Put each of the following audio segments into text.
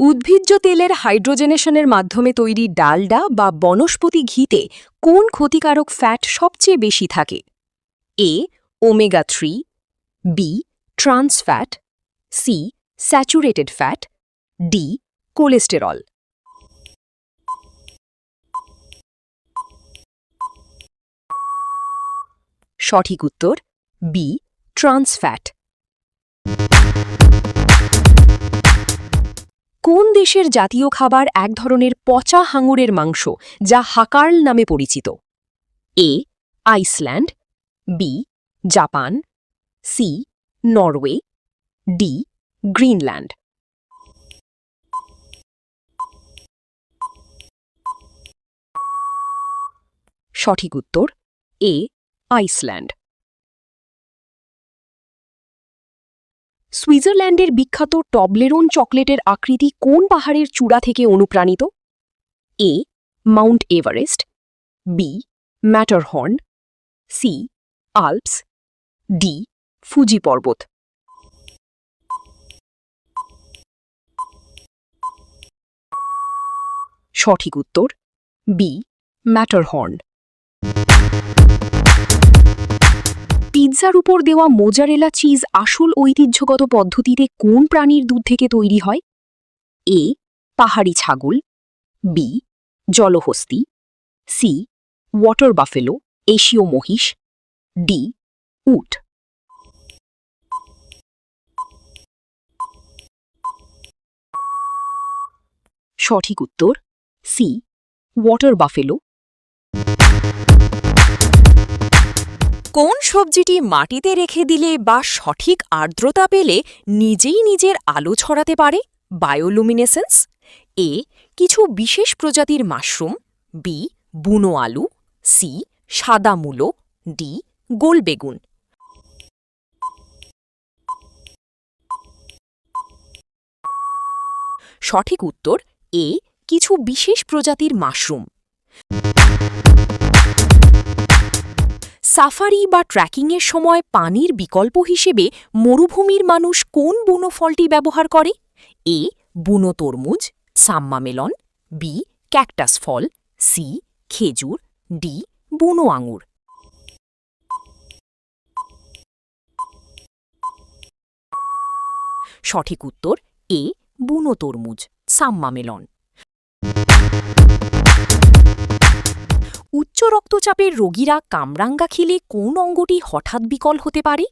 উদ্ভিজ্জ তেলের হাইড্রোজেনেশনের মাধ্যমে তৈরি ডালডা বা বনস্পতি ঘিতে কোন ক্ষতিকারক ফ্যাট সবচেয়ে বেশি থাকে? A omega 3, B trans fat, C saturated fat, D cholesterol. সঠিক উত্তর বি ট্রান্স ফ্যাট। কোন দেশের জাতীয় খাবার এক ধরনের পচা হাঙরের মাংস যা হাকার্ল নামে পরিচিত? A Iceland, B Japan, C Norway, D Greenland. সঠিক উত্তর এ আইসল্যান্ড। সুইজারল্যান্ডের বিখ্যাত টবলেরোন চকলেটের আকৃতি কোন পাহাড়ের চূড়া থেকে অনুপ্রাণিত? A Mount Everest, B Matterhorn, C Alps, D Fuji পর্বত। সঠিক উত্তর বি ম্যাটারহর্ন। পিৎজার উপর দেওয়া মোজারেলা চিজ আসল ঐতিহ্যগত পদ্ধতিতে কোন প্রাণীর দুধ থেকে তৈরি হয়? এ পাহাড়ি ছাগল, বি জলহস্তী, সি ওয়াটার বাফেলো এশীয় মহিষ, ডি উট। সঠিক উত্তর সি ওয়াটার বাফেলো। কোন সবজিটি মাটিতে রেখে দিলে বা সঠিক আর্দ্রতা পেলে নিজেই নিজের আলো ছড়াতে পারে? বায়োলুমিনেসেন্স। এ কিছু বিশেষ প্রজাতির মাশরুম, বি বুনো আলু, সি সাদা মূলো, ডি গোল বেগুন। সঠিক উত্তর এ কিছু বিশেষ প্রজাতির মাশরুম। সাফারি বা ট্রেকিংয়ের সময় পানির বিকল্প হিসেবে মরুভূমির মানুষ কোন বুনো ফলটি ব্যবহার করে? এ বুনো তরমুজ, সাম্মা মেলন, বি ক্যাকটাস ফল, সি খেজুর, ডি বুনো আঙুর। সঠিক উত্তর এ বুনো তরমুজ, সাম্মা মেলন। উচ্চ রক্তচাপের রোগীরা কামরাঙ্গা খেলে কোন অঙ্গটি হঠাৎ বিকল হতে পারে?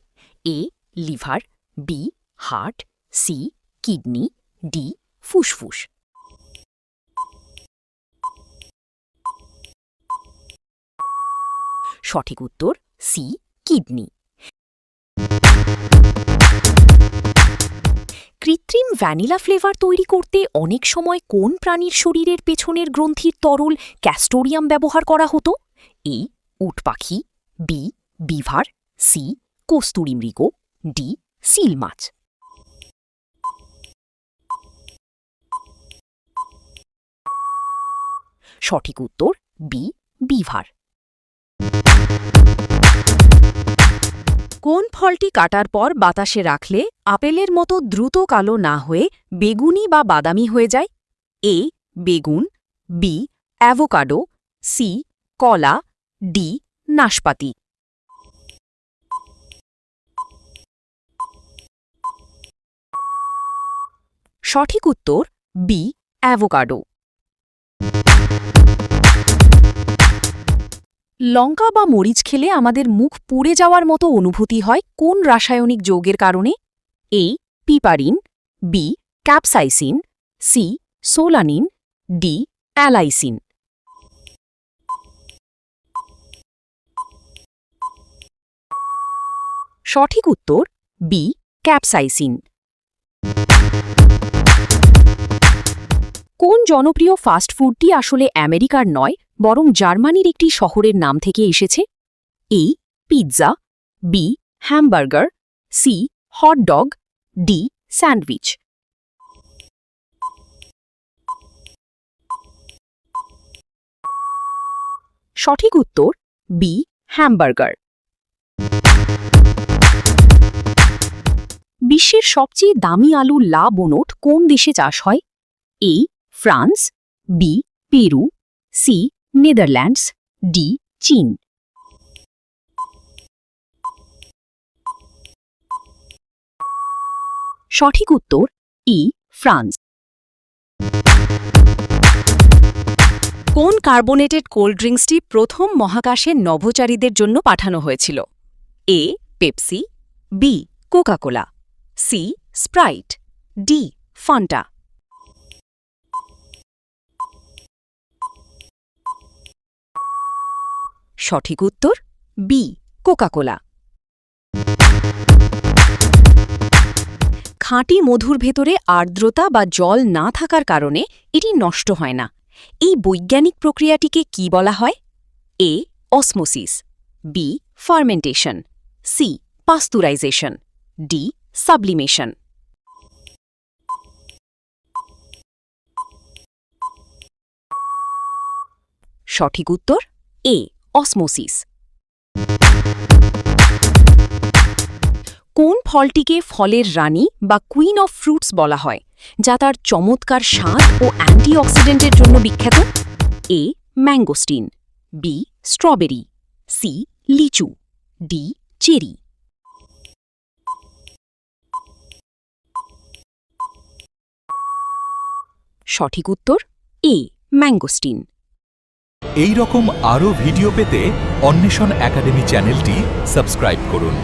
A liver, B heart, C kidney, D ফুসফুস। সঠিক উত্তর সি কিডনি। কৃত্রিম ভ্যানিলা ফ্লেভার তৈরি করতে অনেক সময় কোন প্রাণীর শরীরের পেছনের গ্রন্থির তরল ক্যাস্টোরিয়াম ব্যবহার করা হতো? এ উট পাখি, বি বিভার, সি কস্তুরী মৃগ, ডি সিল মাছ। সঠিক উত্তর বি বিভার। কোন ফলটি কাটার পর বাতাসে রাখলে আপেলের মতো দ্রুত কালো না হয়ে বেগুনি বা বাদামি হয়ে যায়? এ বেগুন, বি অ্যাভোকাডো, সি কলা, ডি নাশপাতি। সঠিক উত্তর বি অ্যাভোকাডো। লঙ্কা বা মরিচ খেলে আমাদের মুখ পুড়ে যাওয়ার মতো অনুভূতি হয় কোন রাসায়নিক যৌগের কারণে? A piperine, B capsaicin, C solanine, D allicin. সঠিক উত্তর বি ক্যাপসাইসিন। কোন জনপ্রিয় ফাস্ট ফুডটি আসলে আমেরিকার নয় বরং জার্মানির একটি শহরের নাম থেকে এসেছে? A pizza, B hamburger, C hot dog, D sandwich. সঠিক উত্তর বি হ্যামবার্গার। বিশ্বের সবচেয়ে দামি আলু লা বোনট কোন দেশে চাষ হয়? A France, B Peru, C Netherlands, D চীন। সঠিক উত্তর ই ফ্রান্স। কোন কার্বোনেটেড কোল্ড ড্রিঙ্কসটি প্রথম মহাকাশে নভোচারীদের জন্য পাঠানো হয়েছিল? A Pepsi, B Coca Cola, C Sprite, D Fanta. সঠিক উত্তর বি কোকাকোলা। খাঁটি মধুর ভেতরে আর্দ্রতা বা জল না থাকার কারণে এটি নষ্ট হয় না। এই বৈজ্ঞানিক প্রক্রিয়াটিকে কি বলা হয়? A osmosis, B fermentation, C pasteurisation, D sublimation. সঠিক উত্তর এ অসমোসিস। কোন ফলটিকে ফলের রানী বা কুইন অফ ফ্রুটস বলা হয়, যা তার চমৎকার স্বাদ ও অ্যান্টিঅক্সিডেন্টের জন্য বিখ্যাত? এ ম্যাঙ্গোস্টিন, বি স্ট্রবেরি, সি লিচু, ডি চেরি। সঠিক উত্তর এ ম্যাঙ্গোস্টিন। এই রকম আরও ভিডিও পেতে অন্বেষণ একাডেমি চ্যানেলটি সাবস্ক্রাইব করুন।